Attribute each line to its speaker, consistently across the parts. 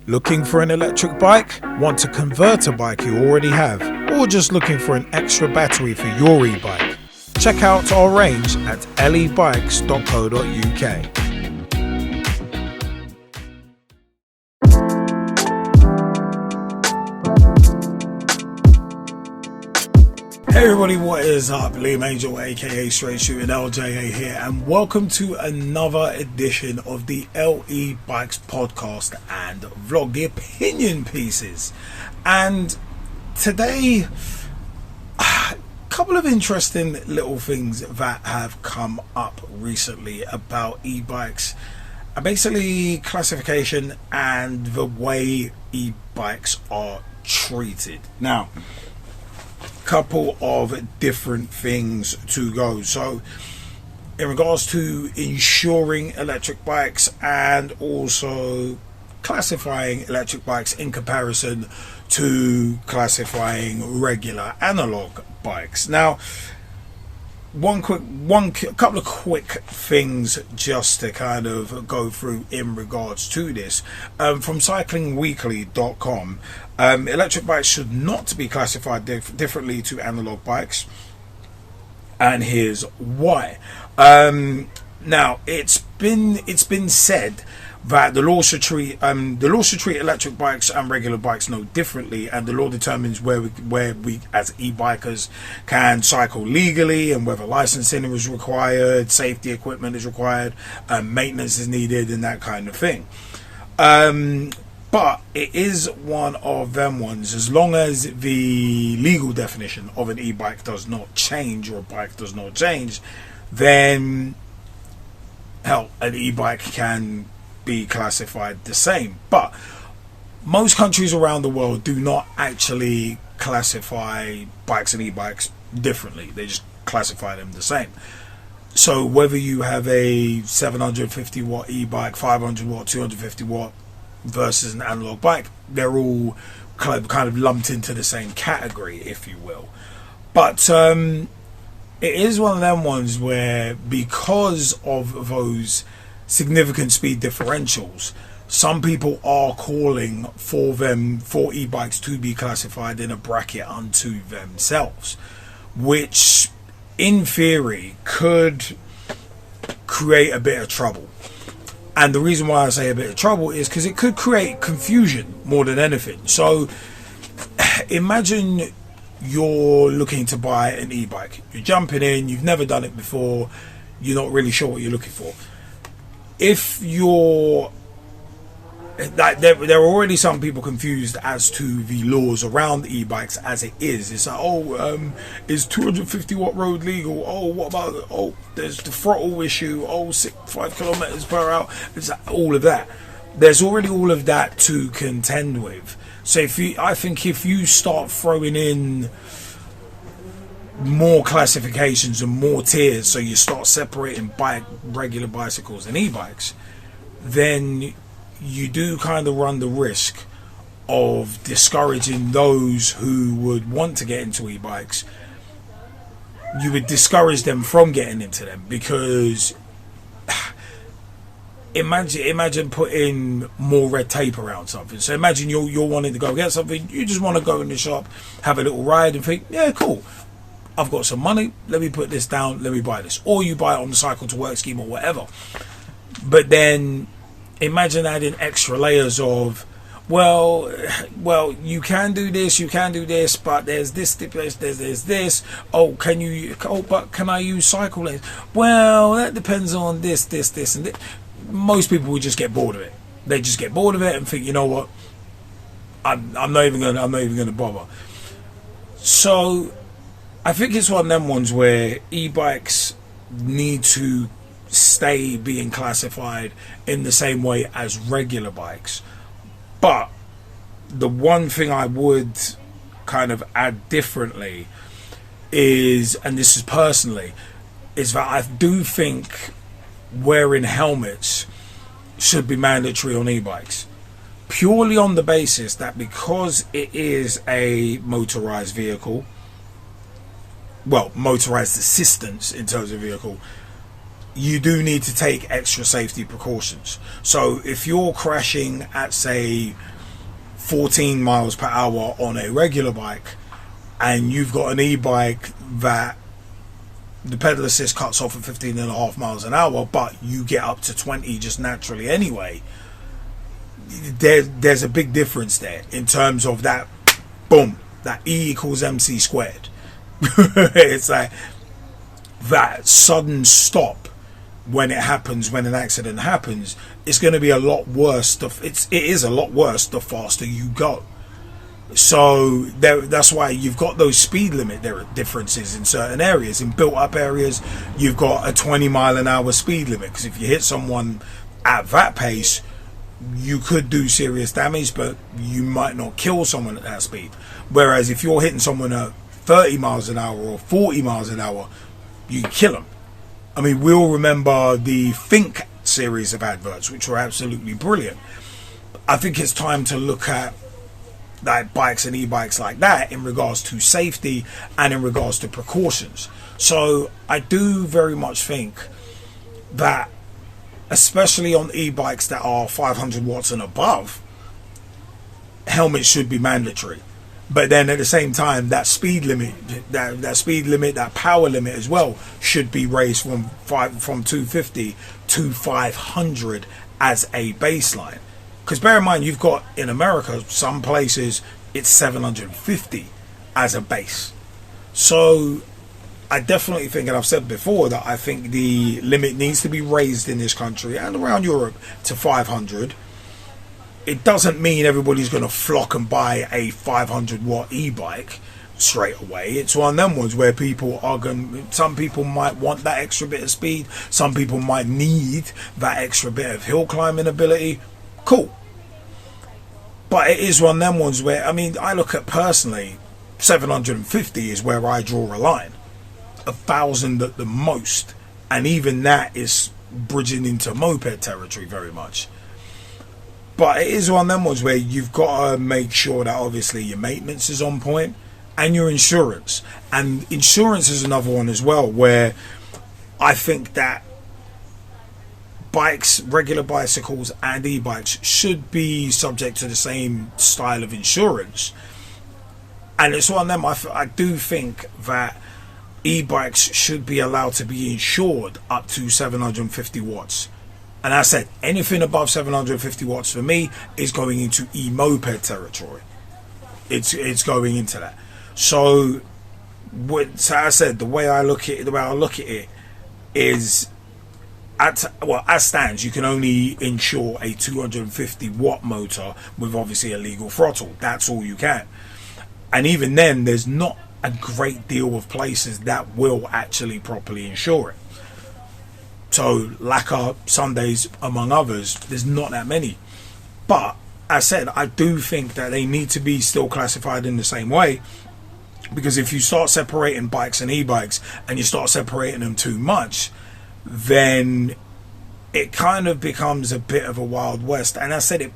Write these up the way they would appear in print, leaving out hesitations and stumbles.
Speaker 1: Looking for an electric bike? Want to convert a bike you already have? Or just looking for an extra battery for your e-bike? Check out our range at e-bikes.co.uk. Hey everybody, what is up? Liam Angel aka Straight Shooting LJA here, and welcome to another edition of the E-Bikes Podcast and Vlog, the opinion pieces. And today, a couple of interesting little things that have come up recently about e-bikes, basically classification and the way e-bikes are treated. Now, couple of different things to go. So in regards to insuring electric bikes and also classifying electric bikes in comparison to classifying regular analog bikes. Now, couple of quick things just to kind of go through in regards to this. From cyclingweekly.com, electric bikes should not be classified differently to analog bikes, and here's why. Now, it's been said that the law should treat electric bikes and regular bikes no differently, and the law determines where we as e-bikers can cycle legally and whether licensing is required, safety equipment is required, maintenance is needed, and that kind of thing. But it is one of them ones, as long as the legal definition of an e-bike does not change, or a bike does not change, then hell, an e-bike can be classified the same. But most countries around the world do not actually classify bikes and e-bikes differently. They just classify them the same. So whether you have a 750 watt e-bike, 500 watt, 250 watt versus an analog bike, they're all kind of lumped into the same category, if you will. But it is one of them ones where, because of those significant speed differentials, some people are calling for e-bikes to be classified in a bracket unto themselves, which in theory could create a bit of trouble. And the reason why I say a bit of trouble is because it could create confusion more than anything. So imagine you're looking to buy an e-bike, you're jumping in, you've never done it before, you're not really sure what you're looking for. If you're like, there are already some people confused as to the laws around e-bikes as it is. It's like, is 250 watt road legal? Oh, what about, there's the throttle issue, 5 kilometers per hour. It's like all of that. There's already all of that to contend with. So I think if you start throwing in more classifications and more tiers, so you start separating regular bicycles and e-bikes, then you do kind of run the risk of discouraging those who would want to get into e-bikes. You would discourage them from getting into them, because imagine putting more red tape around something. So imagine you're wanting to go get something, you just want to go in the shop, have a little ride and think, yeah, cool, I've got some money, let me put this down, let me buy this. Or you buy it on the cycle to work scheme or whatever. But then imagine adding extra layers of, well, you can do this, but there's this stipulation, there's this. But can I use cycle lanes? Well, that depends on this, and this. Most people would just get bored of it. They just get bored of it and think, you know what, I'm not even gonna bother. So I think it's one of them ones where e-bikes need to stay being classified in the same way as regular bikes. But the one thing I would kind of add differently is, and this is personally, is that I do think wearing helmets should be mandatory on e-bikes, purely on the basis that because it is a motorized vehicle, motorized assistance in terms of vehicle, you do need to take extra safety precautions. So if you're crashing at, say, 14 miles per hour on a regular bike, and you've got an e-bike that the pedal assist cuts off at 15.5 miles an hour, but you get up to 20 just naturally anyway, there's a big difference there in terms of that, boom, that E equals MC squared. It's like that sudden stop when it happens, when an accident happens, it's going to be a lot worse. It is a lot worse the faster you go. So that's why you've got those speed limit differences in certain areas. In built up areas, you've got a 20 mile an hour speed limit, because if you hit someone at that pace, you could do serious damage, but you might not kill someone at that speed. Whereas if you're hitting someone at 30 miles an hour or 40 miles an hour, you kill them. I mean, we all remember the Think series of adverts, which were absolutely brilliant. I think it's time to look at like bikes and e-bikes like that in regards to safety and in regards to precautions. So I do very much think that, especially on e-bikes that are 500 watts and above, helmets should be mandatory. But then at the same time, that speed limit, that power limit as well, should be raised from 250 to 500 as a baseline. Because bear in mind, you've got in America, some places it's 750 as a base. So I definitely think, and I've said before, that I think the limit needs to be raised in this country and around Europe to 500. It doesn't mean everybody's going to flock and buy a 500 watt e-bike straight away. It's one of them ones where some people might want that extra bit of speed. Some people might need that extra bit of hill climbing ability. Cool. But it is one of them ones where, I mean, I look at personally, 750 is where I draw a line. 1,000 at the most. And even that is bridging into moped territory very much. But it is one of them ones where you've got to make sure that obviously your maintenance is on point and your insurance. And insurance is another one as well, where I think that bikes, regular bicycles and e-bikes should be subject to the same style of insurance. And it's one of them, I do think that e-bikes should be allowed to be insured up to 750 watts. And I said, anything above 750 watts for me is going into e-moped territory. It's going into that. So I said, the way I look at it is, as stands, you can only insure a 250 watt motor with obviously a legal throttle. That's all you can. And even then, there's not a great deal of places that will actually properly insure it. So Lacquer, Sundays, among others, there's not that many. But as I said, I do think that they need to be still classified in the same way, because if you start separating bikes and e-bikes and you start separating them too much, then it kind of becomes a bit of a Wild West. And I said, it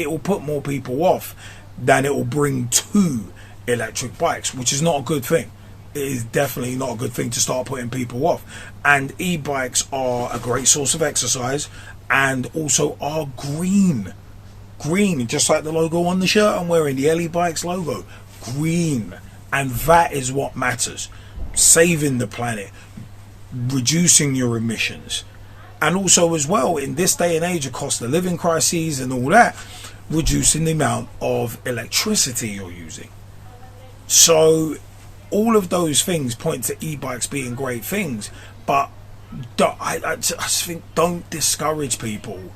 Speaker 1: will put more people off than it will bring to electric bikes, which is not a good thing. It is definitely not a good thing to start putting people off. And e-bikes are a great source of exercise, and also are green, just like the logo on the shirt I'm wearing, the LE Bikes logo, green. And that is what matters: saving the planet, reducing your emissions, and also as well, in this day and age of cost of living crises and all that, reducing the amount of electricity you're using. So all of those things point to e-bikes being great things, but I just think, don't discourage people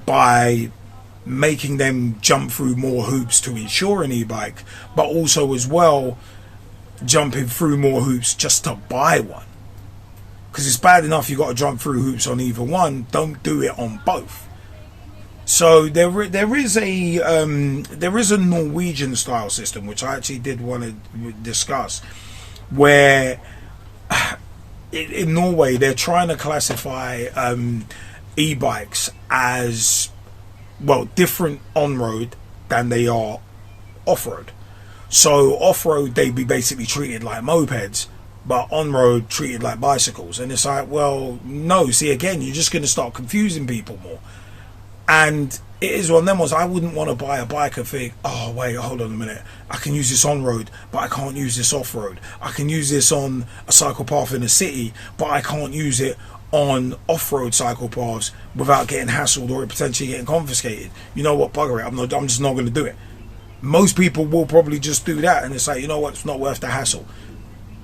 Speaker 1: by making them jump through more hoops to insure an e-bike, but also as well jumping through more hoops just to buy one. Because it's bad enough you got to jump through hoops on either one. Don't do it on both. So there is a Norwegian style system, which I actually did want to discuss, where in Norway they're trying to classify e-bikes as, well, different on-road than they are off-road. So off-road they'd be basically treated like mopeds, but on-road treated like bicycles. And it's like, well, no, see, again, you're just going to start confusing people more. And it is one of them ones. I wouldn't want to buy a bike and think, oh wait, hold on a minute, I can use this on road, but I can't use this off road. I can use this on a cycle path in the city, but I can't use it on off-road cycle paths without getting hassled or potentially getting confiscated. You know what, bugger it, I'm just not going to do it. Most people will probably just do that, and it's like, you know what, it's not worth the hassle.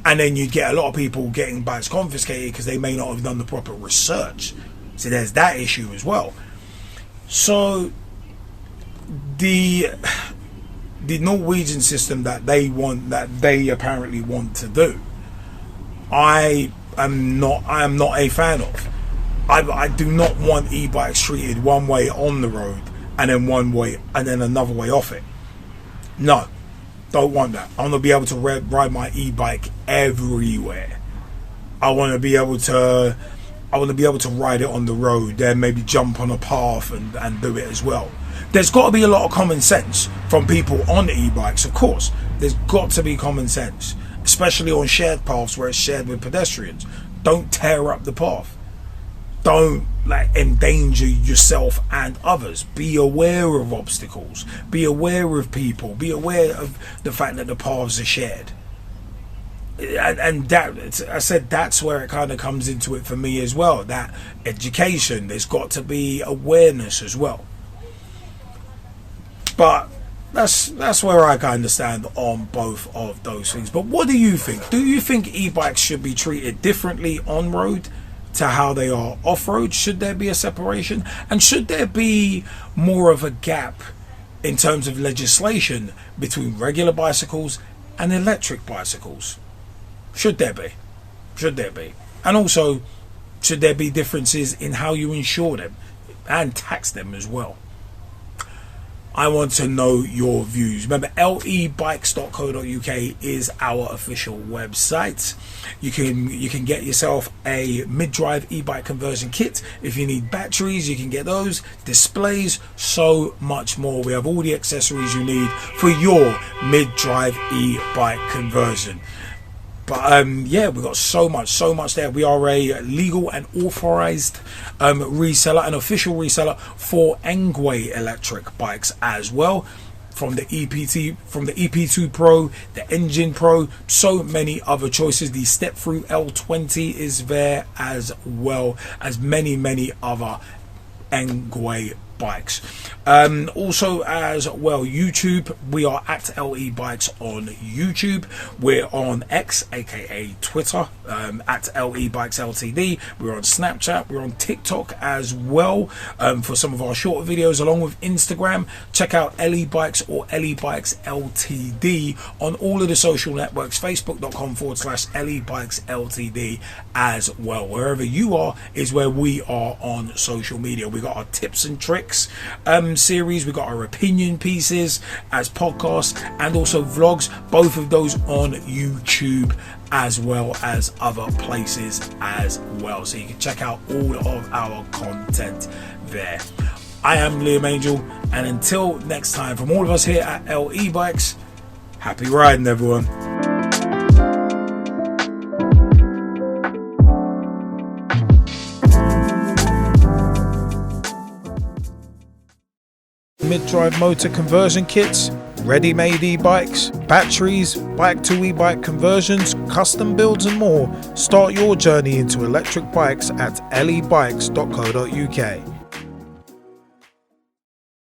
Speaker 1: And then you get a lot of people getting bikes confiscated because they may not have done the proper research. So there's that issue as well. So the Norwegian system that they apparently want to do, I am not a fan of. I do not want e-bikes treated one way on the road and then one way and then another way off it. No, don't want that. I want to be able to ride my e-bike everywhere. I want to be able to ride it on the road, then maybe jump on a path and do it as well. There's got to be a lot of common sense from people on e-bikes, of course. There's got to be common sense, especially on shared paths where it's shared with pedestrians. Don't tear up the path. Don't endanger yourself and others. Be aware of obstacles. Be aware of people. Be aware of the fact that the paths are shared. And that, I said, that's where it kind of comes into it for me as well. That education, there's got to be awareness as well. But that's where I kind of stand on both of those things. But what do you think? Do you think e-bikes should be treated differently on road to how they are off road? Should there be a separation? And should there be more of a gap in terms of legislation between regular bicycles and electric bicycles? Should there be? Should there be? And also, should there be differences in how you insure them and tax them as well? I want to know your views. Remember, lebikes.co.uk is our official website. You can get yourself a mid-drive e-bike conversion kit. If you need batteries, you can get those. Displays, so much more. We have all the accessories you need for your mid-drive e-bike conversion. But yeah, we've got so much there. We are a legal and authorized reseller, an official reseller for engwe electric bikes as well. From the EP2 Pro, the Engine Pro, so many other choices. The step through L20 is there, as well as many other engwe bikes. Also as well, YouTube, we are at LE Bikes on YouTube. We're on X, aka Twitter, at LE Bikes Ltd. We're on Snapchat, we're on TikTok as well, for some of our shorter videos, along with Instagram. Check out LE Bikes or LE Bikes Ltd on all of the social networks, facebook.com/LE Bikes Ltd as well. Wherever you are is where we are on social media. We got our tips and tricks series, we got our opinion pieces as podcasts, and also vlogs, both of those on YouTube as well as other places as well, so you can check out all of our content there. I am Liam Angel, and until next time, from all of us here at LE Bikes, happy riding everyone. Mid-drive motor conversion kits, ready-made e-bikes, batteries, bike-to e-bike conversions, custom builds and more. Start your journey into electric bikes at lebikes.co.uk.